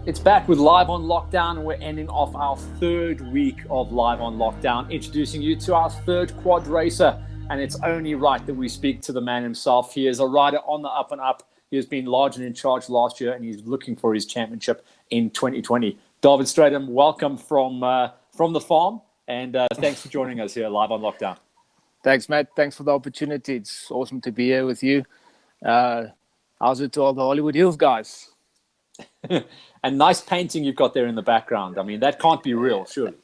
It's back with Live on Lockdown, and we're ending off our third week of Live on Lockdown, introducing you to our third quad racer. And it's only right that we speak to the man himself. He is a rider on the up and up. He has been large and in charge last year, and he's looking for his championship in 2020. Dawid Strydom, welcome from the farm, and thanks for joining us here Live on Lockdown. Thanks, Matt. Thanks for the opportunity. It's awesome to be here with you. How's it to all the Hollywood Hills guys? And nice painting you've got there in the background. I mean, that can't be real, surely.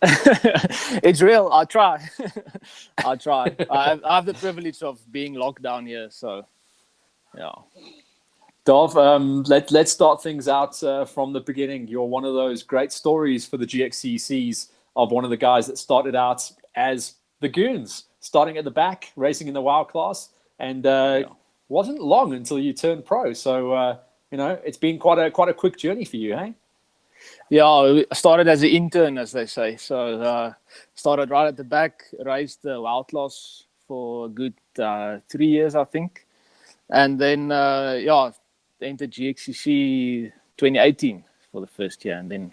It's real. I'll try. I'll try. I have the privilege of being locked down here, so yeah. Dov, let's start things out from the beginning. You're one of those great stories for the gxccs of one of the guys that started out as the Goons, starting at the back, racing in the WOW class, and wasn't long until you turned pro. So, it's been quite a quick journey for you, hey? Yeah, I started as an intern, as they say. So started right at the back, raced the WOW class for a good 3 years, I think. And then, entered gxcc 2018 for the first year, and then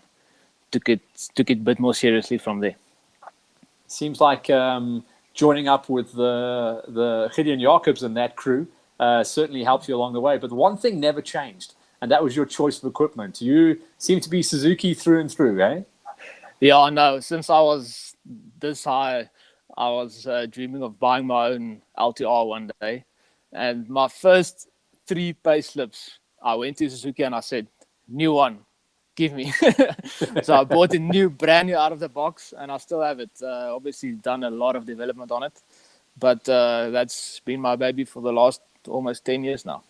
took it a bit more seriously from there. Seems like joining up with the Gideon Jacobs and that crew certainly helped you along the way. But one thing never changed, and that was your choice of equipment. You seem to be Suzuki through and through, eh? Yeah, I know. Since I was this high, I was dreaming of buying my own LTR one day. And my first 3 payslips, I went to Suzuki and I said, new one, give me. So I bought a brand new out of the box, and I still have it. Obviously done a lot of development on it, but that's been my baby for the last almost 10 years now.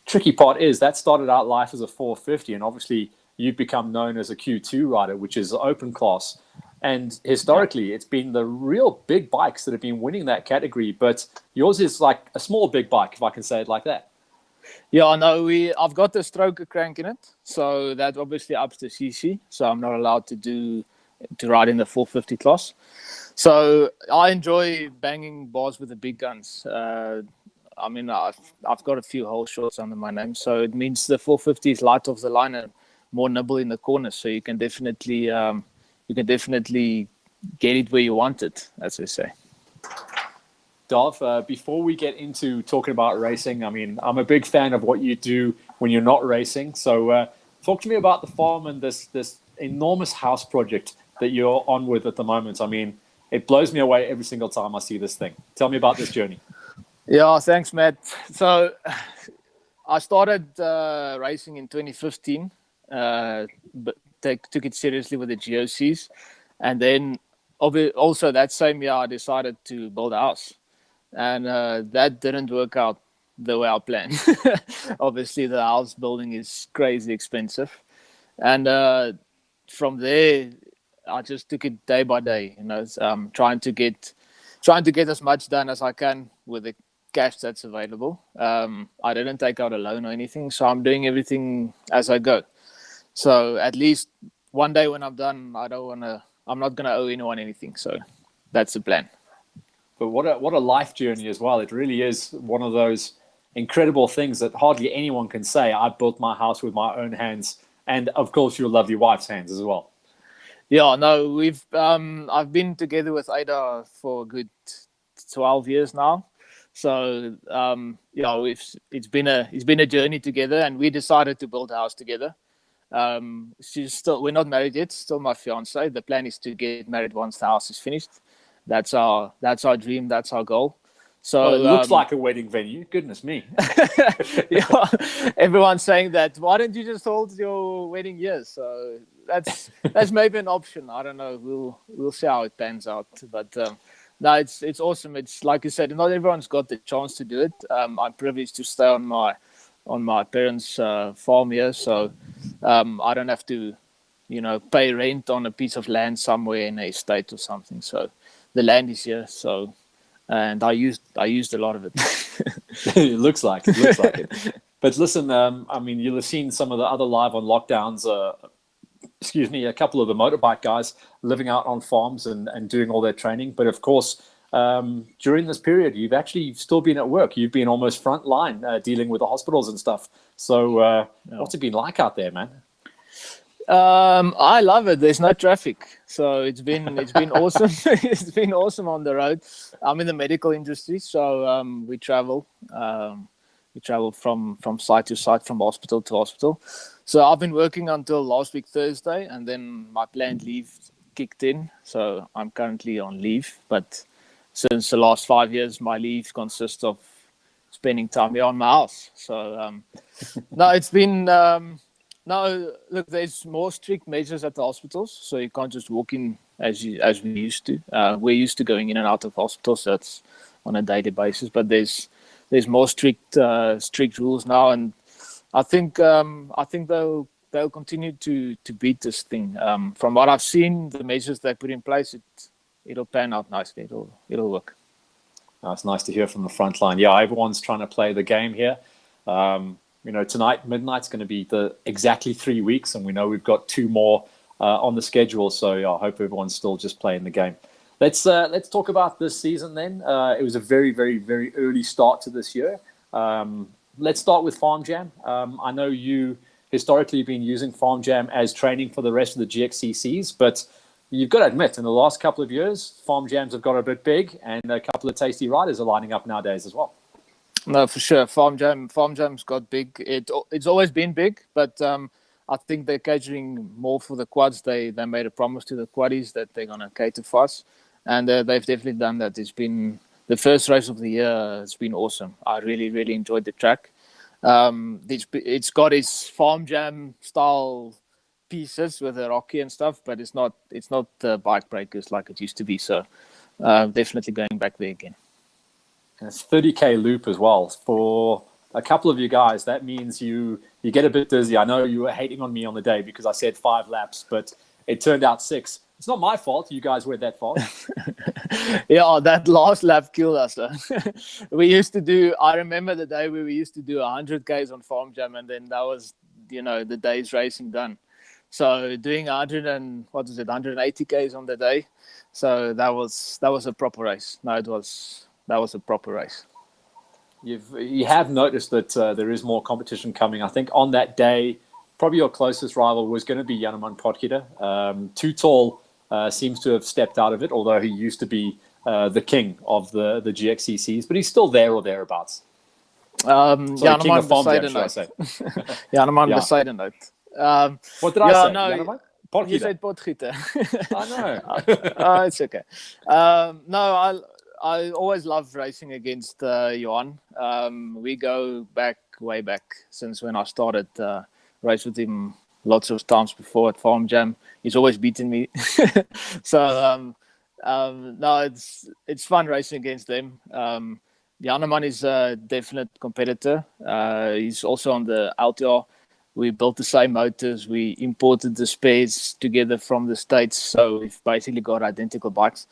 Tricky part is that started out life as a 450, and obviously you've become known as a Q2 rider, which is open class. And historically, it's been the real big bikes that have been winning that category. But yours is like a small big bike, if I can say it like that. Yeah, I know. I've got the stroker crank in it, so that obviously ups the CC. So I'm not allowed to ride in the 450 class. So I enjoy banging bars with the big guns. I've got a few hole shorts under my name, so it means the 450 is light off the line and more nibble in the corners. So you can definitely get it where you want it, as they say. Dov, before we get into talking about racing, I mean, I'm a big fan of what you do when you're not racing. So talk to me about the farm and this enormous house project that you're on with at the moment. I mean, it blows me away every single time I see this thing. Tell me about this journey. Yeah, thanks, Matt. So I started racing in 2015, but took it seriously with the GOCs. And then also that same year, I decided to build a house. And that didn't work out the way I planned. Obviously, the house building is crazy expensive. And from there, I just took it day by day, trying to get as much done as I can with the cash that's available. I didn't take out a loan or anything, so I'm doing everything as I go. So at least one day when I'm done, I'm not gonna owe anyone anything. So that's the plan. But what a life journey as well. It really is one of those incredible things that hardly anyone can say. I built my house with my own hands, and of course your lovely wife's hands as well. Yeah, no, I've been together with Ada for a good 12 years now. So it's been a journey together, and we decided to build a house together. We're not married yet, still my fiance. The plan is to get married once the house is finished. That's our dream, that's our goal. So well, it looks like a wedding venue. Goodness me. Yeah, everyone's saying that. Why don't you just hold your wedding years? So that's maybe an option. I don't know. We'll see how it pans out. But no, it's awesome. It's like you said, not everyone's got the chance to do it. I'm privileged to stay on my parents' farm here, so I don't have to, pay rent on a piece of land somewhere in a estate or something. So the land is here. So, and I used a lot of it. It looks like it. But listen, I mean, you'll have seen some of the other Live on Lockdowns. A couple of the motorbike guys living out on farms and doing all their training. But of course, during this period, you've actually still been at work. You've been almost front line dealing with the hospitals and stuff. So what's it been like out there, man? I love it. There's no traffic, so it's been awesome. It's been awesome on the road. I'm in the medical industry, so we travel. We travel from site to site, from hospital to hospital. So I've been working until last week Thursday, and then my planned leave kicked in. So I'm currently on leave, but since the last 5 years, my leave consists of spending time here on my house. So no, it's been. No, look, there's more strict measures at the hospitals, so you can't just walk in as we used to. We're used to going in and out of hospitals, so it's on a daily basis. But there's more strict rules now, and I think they'll continue to beat this thing. From what I've seen, the measures they put in place, it'll pan out nicely. It'll work. It's nice to hear from the front line. Yeah, everyone's trying to play the game here. Tonight, midnight's going to be exactly 3 weeks, and we know we've got 2 more on the schedule. So yeah, I hope everyone's still just playing the game. Let's talk about this season then. It was a very, very, very early start to this year. Let's start with Farm Jam. I know you historically have been using Farm Jam as training for the rest of the GXCCs, but you've got to admit, in the last couple of years, Farm Jams have got a bit big, and a couple of tasty riders are lining up nowadays as well. No, for sure. Farm Jam's got big. It's always been big, but I think they're catering more for the quads. They made a promise to the quaddies that they're gonna cater for us, and they've definitely done that. It's been the first race of the year. It's been awesome. I really, really enjoyed the track. It's got its Farm Jam style pieces with the rocky and stuff, but it's not bike breakers like it used to be. So definitely going back there again. And it's 30K loop as well. For a couple of you guys, that means you get a bit dizzy. I know you were hating on me on the day because I said 5 laps, but it turned out 6. It's not my fault. You guys went that fast. Yeah, that last lap killed us. I remember the day where we used to do 100 Ks on Farm Jam, and then that was, the day's racing done. So doing 180 Ks on the day. So that was a proper race. That was a proper race. You have noticed that there is more competition coming. I think on that day, probably your closest rival was going to be Janeman Potgieter. Too Tall seems to have stepped out of it, although he used to be the king of the GXCCs, but he's still there or thereabouts. Janeman Bezuidenhout. What did I say? No, Potgieter. You said Potgieter. I know. It's okay. No, I always love racing against Johan. We go way back since when I started race with him lots of times before at Farm Jam. He's always beaten me. So no, it's fun racing against them. Janeman is a definite competitor. He's also on the LTR. We built the same motors. We imported the spares together from the States. So we've basically got identical bikes.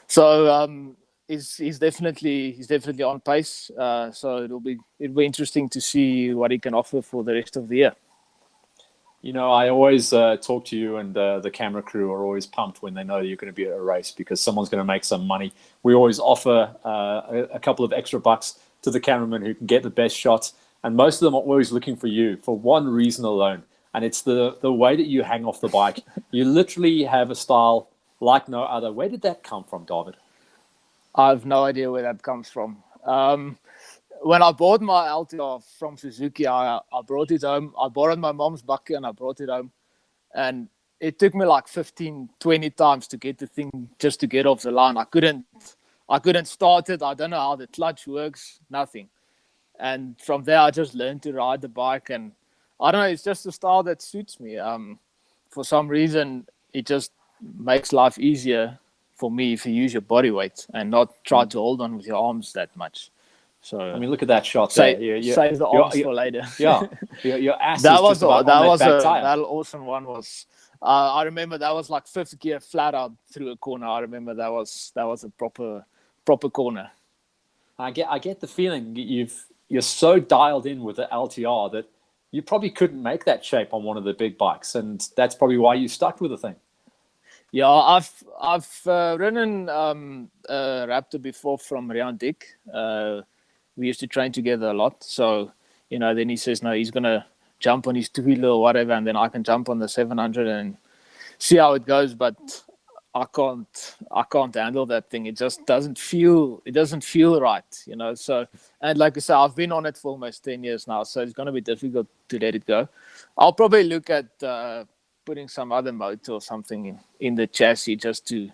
So he's definitely on pace. So it'll be interesting to see what he can offer for the rest of the year. I always talk to you, and the camera crew are always pumped when they know you're going to be at a race because someone's going to make some money. We always offer a couple of extra bucks to the cameraman who can get the best shots, and most of them are always looking for you for one reason alone, and it's the way that you hang off the bike. You literally have a style like no other. Where did that come from, Dawid? I have no idea where that comes from. When I bought my LTR from Suzuki, I brought it home. I borrowed my mom's bakkie and I brought it home. And it took me like 15, 20 times to get the thing just to get off the line. I couldn't start it. I don't know how the clutch works, nothing. And from there, I just learned to ride the bike. And I don't know, it's just a style that suits me. For some reason, it just makes life easier for me if you use your body weight and not try to hold on with your arms that much. So I mean, look at that shot. Save the arms for later. Yeah, your ass. That was that awesome one. Was I remember that was like 5th gear flat out through a corner. I remember that was a proper corner. I get the feeling you're so dialed in with the LTR that you probably couldn't make that shape on one of the big bikes, and that's probably why you stuck with the thing. Yeah, I've ridden a Raptor before from Rian Dick. We used to train together a lot. So, then he says, no, he's going to jump on his two-wheeler or whatever, and then I can jump on the 700 and see how it goes. But I can't handle that thing. It just doesn't feel right, you know. So, and like I said, I've been on it for almost 10 years now, so it's going to be difficult to let it go. I'll probably look at putting some other motor or something in the chassis just to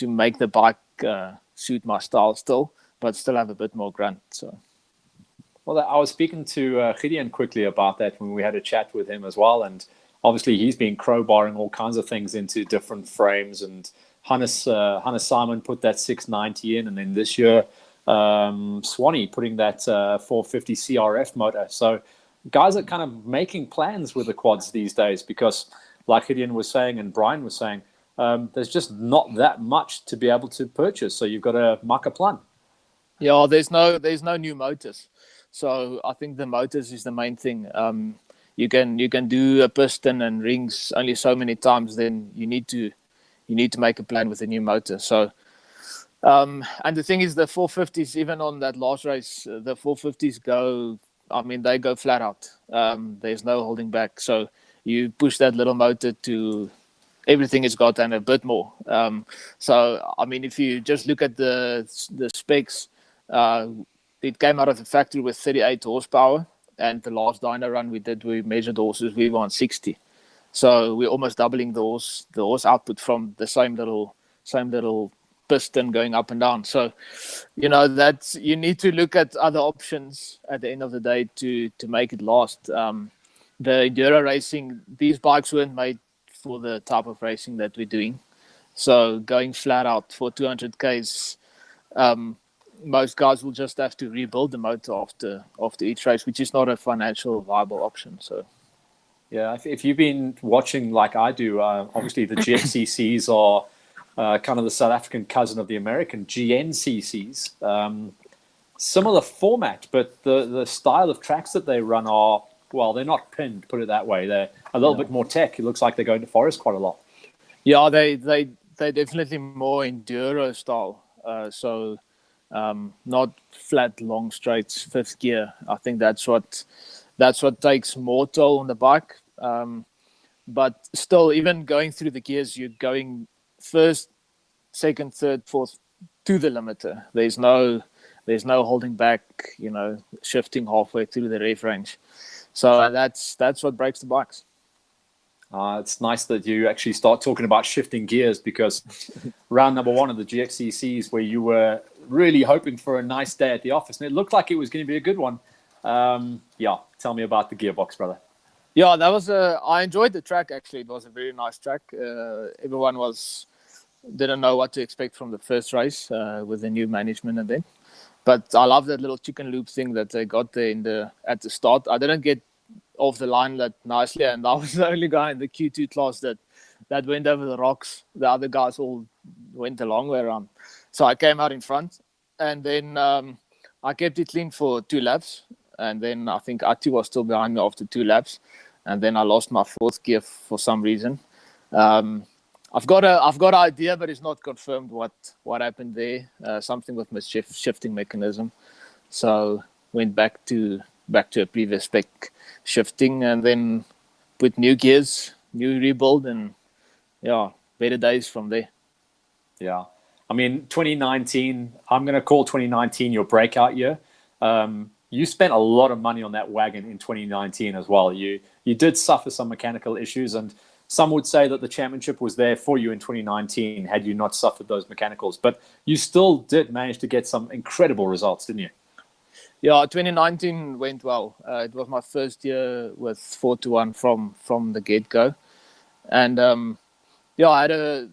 make the bike suit my style still, but still have a bit more grunt. So. Well, I was speaking to Gideon quickly about that when we had a chat with him as well, and obviously he's been crowbarring all kinds of things into different frames, and Hannes Simon put that 690 in, and then this year Swanee putting that 450 CRF motor. So guys are kind of making plans with the quads these days because, like Gideon was saying and Brian was saying, there's just not that much to be able to purchase. So you've got to muck a plan. Yeah, there's no new motors. So I think the motors is the main thing. You can do a piston and rings only so many times. Then you need to make a plan with a new motor. So and the thing is, the 450s, even on that last race, the 450s go. I mean, they go flat out. There's no holding back. So you push that little motor to everything it's got and a bit more. So I mean, if you just look at the specs. It came out of the factory with 38 horsepower, and the last dyno run we measured horses, we were on 60. So we're almost doubling the horse output from the same little piston going up and down. So, you know, you need to look at other options at the end of the day to make it last. The enduro racing, these bikes weren't made for the type of racing that we're doing. So going flat out for 200 Ks, most guys will just have to rebuild the motor after each race, which is not a financial viable option. So, yeah, if you've been watching like I do, obviously the gxccs are kind of the South African cousin of the American GNCCs. Similar format, but the style of tracks that they run are, well, they're not pinned, put it that way. They're a little bit more tech. It looks like they go into forest quite a lot. Yeah, they're definitely more enduro style. So. Not flat, long straights, fifth gear. I think that's what takes more toll on the bike. But still, even going through the gears, you're going first, second, third, fourth to the limiter. There's no holding back. You know, shifting halfway through the rev range. So that's what breaks the bikes. It's nice that you actually start talking about shifting gears because round number one of the GXCCs, where you were really hoping for a nice day at the office, and it looked like it was going to be a good one. Yeah, tell me about the gearbox, brother. Yeah, that was I enjoyed the track, actually. It was a very nice track. Everyone didn't know what to expect from the first race with the new management and then. But I love that little chicken loop thing that they got there at the start. I didn't get off the line that nicely, and I was the only guy in the Q2 class that went over the rocks. The other guys all went a long way around. So I came out in front, and then I kept it clean for 2 laps, and then I think Ati was still behind me after 2 laps, and then I lost my fourth gear for some reason. I've got an idea, but it's not confirmed what happened there. Something with my shifting mechanism. So went back to a previous spec shifting, and then put new gears, new rebuild, and yeah, better days from there. Yeah. I mean, 2019, I'm going to call 2019 your breakout year. You spent a lot of money on that wagon in 2019 as well. You did suffer some mechanical issues, and some would say that the championship was there for you in 2019 had you not suffered those mechanicals. But you still did manage to get some incredible results, didn't you? Yeah, 2019 went well. It was my first year with 4-1 from the get-go. And I had a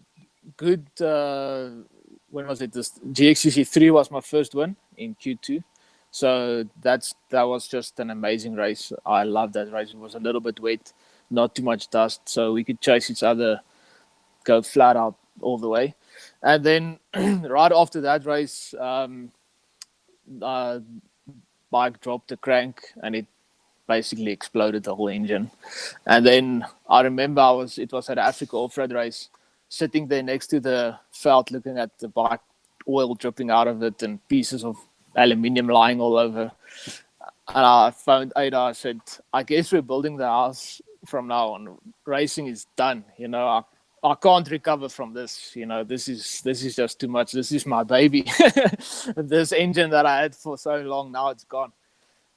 good, when was it? This GXCC 3 was my first win in Q2. So that was just an amazing race. I loved that race. It was a little bit wet, not too much dust, so we could chase each other, go flat out all the way. And then right after that race, bike dropped the crank and it basically exploded the whole engine. And then I remember it was at Africa off-road race, sitting there next to the veld looking at the bike, oil dripping out of it and pieces of aluminium lying all over. And I phoned Ada. I said, I guess we're building the house from now on. Racing is done. I can't recover from this. This is just too much. This is my baby. This engine that I had for so long, now it's gone.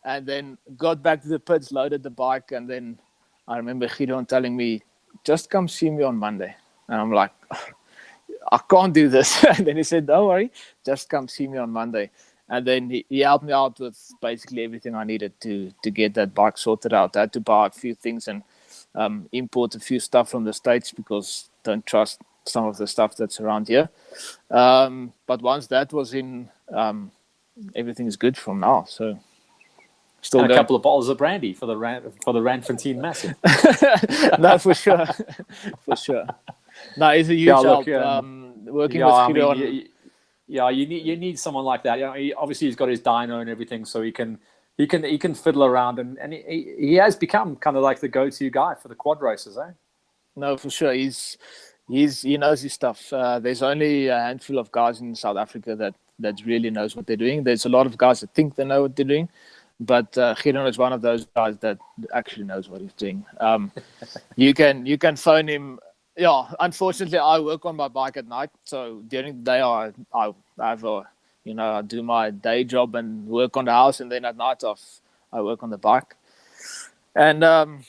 And then got back to the pits, loaded the bike, and then I remember Gideon telling me, just come see me on Monday. And I'm like, I can't do this. And then he said, don't worry, just come see me on Monday. And then he helped me out with basically everything I needed to get that bike sorted out. I had to buy a few things and import a few stuff from the States because don't trust some of the stuff that's around here. But once that was in, everything is good from now. So still and a going. couple of bottles of brandy for the Ranfontein Massive. No, for sure. For sure. No, it's a huge help. Working with Gideon. You need someone like that. Obviously he's got his dyno and everything, so he can fiddle around, and he has become kind of like the go-to guy for the quad races, eh? No, for sure. He knows his stuff. There's only a handful of guys in South Africa that really knows what they're doing. There's a lot of guys that think they know what they're doing, but Gideon is one of those guys that actually knows what he's doing. You can phone him. Yeah, unfortunately, I work on my bike at night, so during the day I have I do my day job and work on the house, and then at night I work on the bike. And then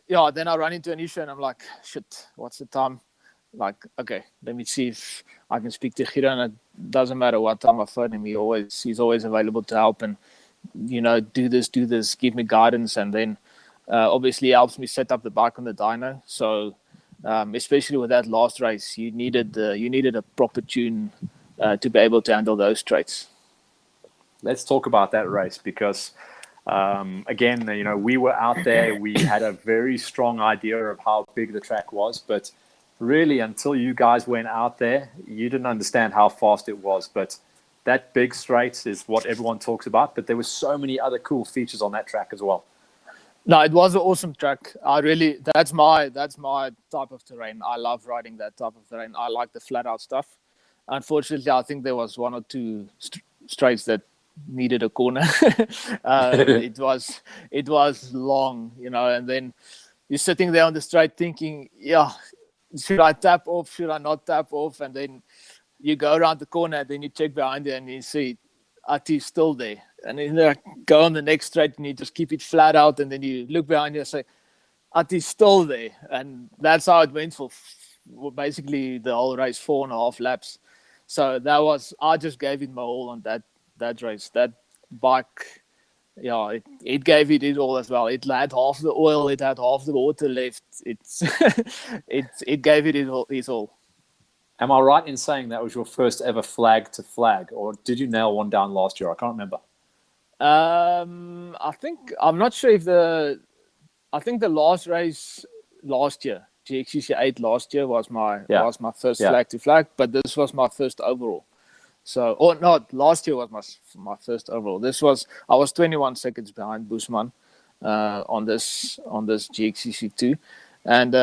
I run into an issue, and I'm like, shit, what's the time? Like, okay, let me see if I can speak to Gideon. It doesn't matter what time I phone him; he's always available to help and do this, give me guidance, and then obviously he helps me set up the bike on the dyno. So. Especially with that last race, you needed a proper tune to be able to handle those straights. Let's talk about that race because, again, we were out there. We had a very strong idea of how big the track was, but really, until you guys went out there, you didn't understand how fast it was. But that big straight is what everyone talks about. But there were so many other cool features on that track as well. No, it was an awesome track. That's my type of terrain. I love riding that type of terrain. I like the flat out stuff. Unfortunately, I think there was one or two straights that needed a corner. It was long, and then you're sitting there on the straight thinking, yeah, should I tap off? Should I not tap off? And then you go around the corner, and then you check behind you and you see Ati's still there. And then you go on the next straight and you just keep it flat out, and then you look behind you and say, Ati's still there. And that's how it went for basically the whole race, 4.5 laps. So I just gave it my all on that race. That bike, it gave it all as well. It had half the oil, it had half the water left. It gave it its all. Am I right in saying that was your first ever flag to flag, or did you nail one down last year? I can't remember. I'm not sure if I think the last race last year, gxcc 8 last year was my first flag to flag, but this was my first overall. So, or not, last year was my first overall. I was 21 seconds behind Busman on this gxcc 2, and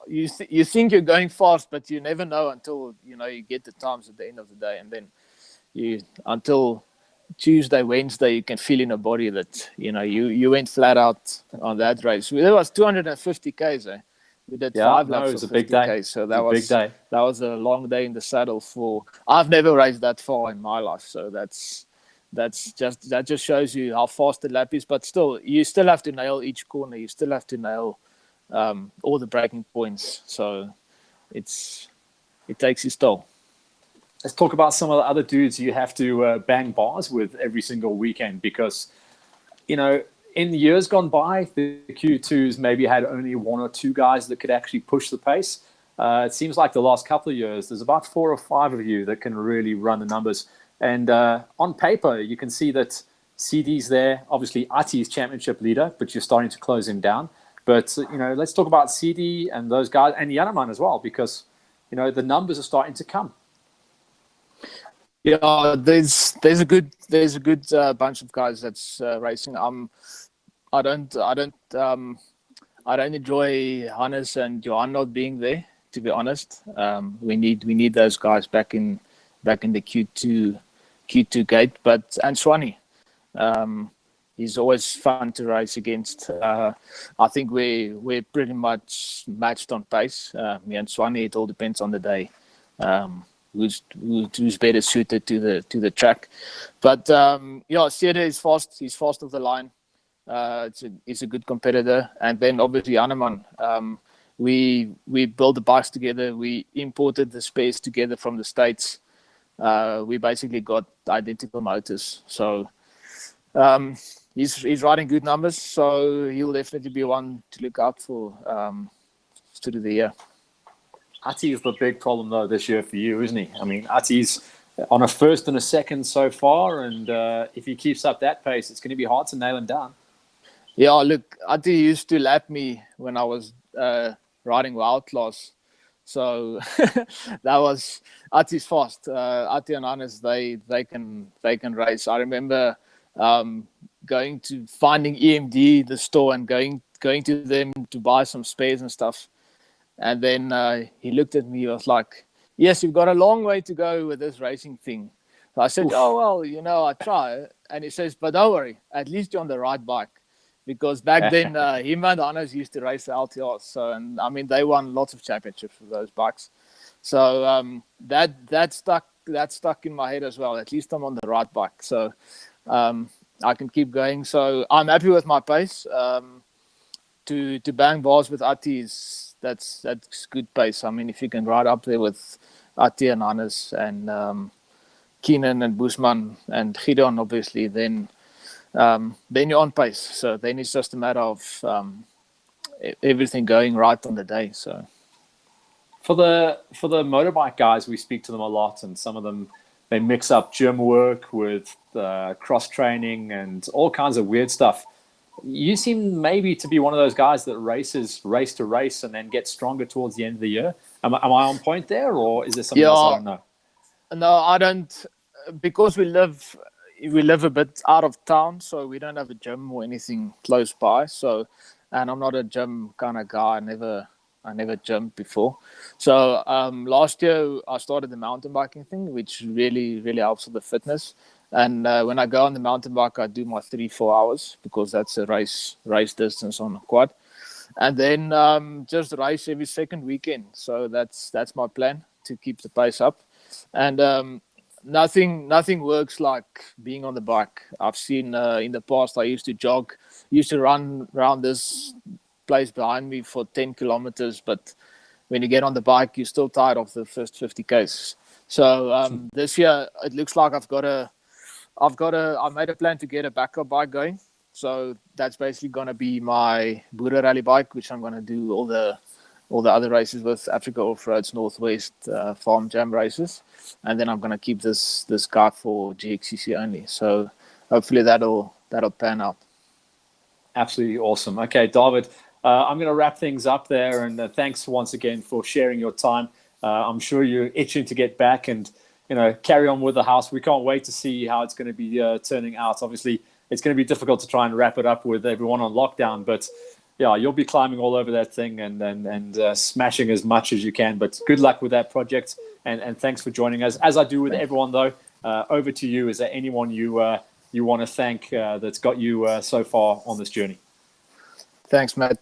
you think you're going fast, but you never know until you get the times at the end of the day, and then until Tuesday, Wednesday, you can feel in your body that you went flat out on that race. There was 250 k's. We did 5 laps. It was a big day. So that was a long day in the saddle. I've never raced that far in my life, so that just shows you how fast the lap is. But still, you still have to nail each corner. You still have to nail all the braking points. So it takes its toll. Let's talk about some of the other dudes you have to bang bars with every single weekend because, in years gone by, the Q2s maybe had only 1 or 2 guys that could actually push the pace. It seems like the last couple of years, there's about 4 or 5 of you that can really run the numbers. And on paper, you can see that CD's there. Obviously, Ati's championship leader, but you're starting to close him down. But, let's talk about CD and those guys and Yaneman as well because, the numbers are starting to come. Yeah, there's a good bunch of guys that's racing. I don't enjoy Hannes and Johan not being there. To be honest, we need those guys back in the Q2 gate. But and Swanee, He's always fun to race against. I think we're pretty much matched on pace. Me and Swanee, it all depends on the day. Who's better suited to the track. But Seede is fast. He's fast off the line. He's a good competitor. And then obviously Haneman. We built the bikes together. We imported the spares together from the States. We basically got identical motors. So he's riding good numbers. So he'll definitely be one to look out for through the year. Ati is the big problem, though, this year for you, isn't he? I mean, Ati's on a first and a second so far, and if he keeps up that pace, it's going to be hard to nail him down. Yeah, look, Ati used to lap me when I was riding with Outlaws. So that was Ati's fast. Ati and Hannes, they can race. I remember finding EMD, the store, and going to them to buy some spares and stuff. And then he looked at me, he was like, yes, you've got a long way to go with this racing thing. So I said, oh, well, I try. And he says, but don't worry, at least you're on the right bike. Because back then, him and Hannes used to race the LTRs. So, and I mean, they won lots of championships with those bikes. So that stuck in my head as well. At least I'm on the right bike. So I can keep going. So I'm happy with my pace. To bang bars with Ati that's good pace. I mean, if you can ride up there with Ati and Hannes and Keenan and Boesman and Gideon, obviously, then you're on pace. So then it's just a matter of everything going right on the day. So for the motorbike guys, we speak to them a lot, and some of them, they mix up gym work with cross training and all kinds of weird stuff. You seem maybe to be one of those guys that races race to race and then gets stronger towards the end of the year. Am I on point there, or is there something else I don't know? No, I don't, because we live a bit out of town, so we don't have a gym or anything close by. So, and I'm not a gym kind of guy. I never jumped before. So last year I started the mountain biking thing, which really, really helps with the fitness. And when I go on the mountain bike, I do my 3-4 hours because that's a race distance on a quad. And then just race every second weekend. So that's my plan, to keep the pace up. And nothing works like being on the bike. I've seen in the past, I used to run around this place behind me for 10 kilometers. But when you get on the bike, you're still tired of the first 50 Ks. So this year, it looks like I made a plan to get a backup bike going. So that's basically going to be my Boere Rally bike, which I'm going to do all the other races with, Africa Off-Roads, Northwest, Farm Jam races. And then I'm going to keep this car for gxcc only. So hopefully that'll pan out. Absolutely awesome. Okay, Dawid, I'm going to wrap things up there. And thanks once again for sharing your time. I'm sure you're itching to get back and carry on with the house. We can't wait to see how it's going to be turning out. Obviously, it's going to be difficult to try and wrap it up with everyone on lockdown, but yeah, you'll be climbing all over that thing and smashing as much as you can. But good luck with that project, and thanks for joining us. As I do with everyone, though, over to you. Is there anyone you want to thank that's got you so far on this journey? Thanks, Matt.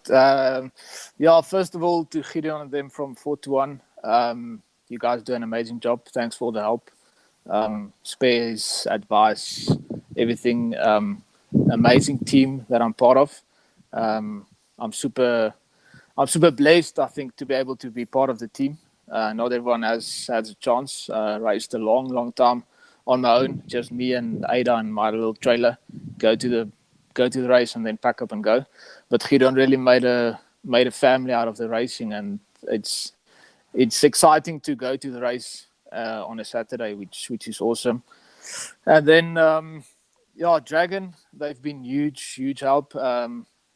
First of all, to Gideon and them from 4 to 1. You guys do an amazing job. Thanks for the help. Spares, advice, everything. Amazing team that I'm part of. I'm super blessed, I think, to be able to be part of the team. Not everyone has a chance. Raced a long time on my own. Just me and Ada and my little trailer. Go to the race and then pack up and go. But Gideon really made a family out of the racing, and it's exciting to go to the race on a Saturday, which is awesome. And then, Dragon, they've been huge help.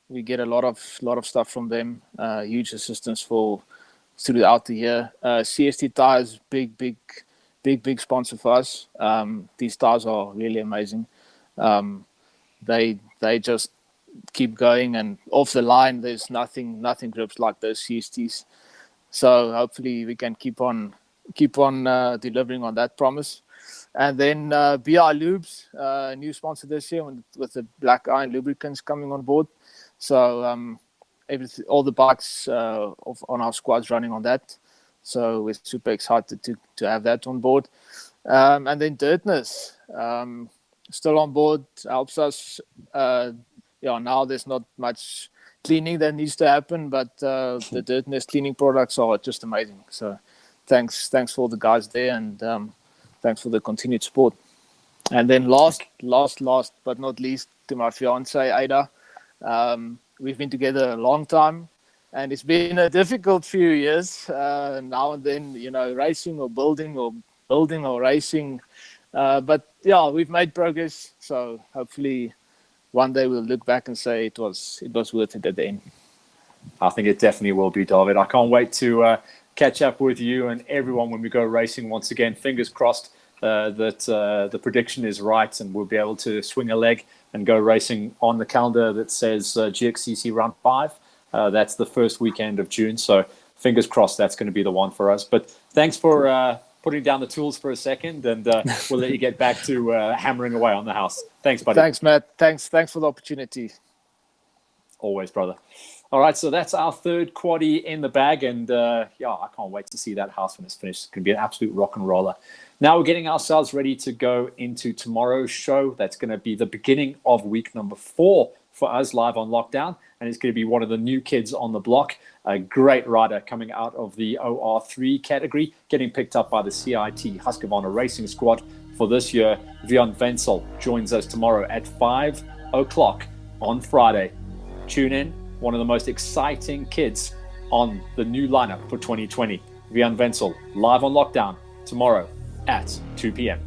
We get a lot of stuff from them. Huge assistance throughout the year. CST Tires, big sponsor for us. These tires are really amazing. They just keep going, and off the line, there's nothing grips like those CSTs. So hopefully we can keep on delivering on that promise. And then BI Lubes, new sponsor this year with the Black Iron lubricants coming on board. So all the bikes on our squad's running on that. So we're super excited to have that on board. And then Dirtness, still on board, helps us. Now there's not much cleaning that needs to happen, but the Dirtness cleaning products are just amazing. So thanks for the guys there, and thanks for the continued support. And then last but not least, to my fiance Ada. We've been together a long time, and it's been a difficult few years. Now and then, racing or building or racing. But yeah, we've made progress. So hopefully one day we'll look back and say it was worth it at the end. I think it definitely will be, David. I can't wait to catch up with you and everyone when we go racing once again. Fingers crossed that the prediction is right and we'll be able to swing a leg and go racing on the calendar that says gxcc Round 5. That's the first weekend of June. So fingers crossed that's going to be the one for us. But thanks for putting down the tools for a second, and we'll let you get back to hammering away on the house. Thanks, buddy. Thanks, Matt. Thanks for the opportunity. Always, brother. All right, so that's our third quaddie in the bag, and I can't wait to see that house when it's finished. It's going to be an absolute rock and roller. Now we're getting ourselves ready to go into tomorrow's show. That's going to be the beginning of week number 4 for us live on Lockdown, and it's going to be one of the new kids on the block, a great rider coming out of the OR3 category, getting picked up by the CIT Husqvarna Racing Squad for this year. Vian Wenzel joins us tomorrow at 5 o'clock on Friday. Tune in. One of the most exciting kids on the new lineup for 2020. Vian Wenzel live on Lockdown tomorrow at 2 p.m.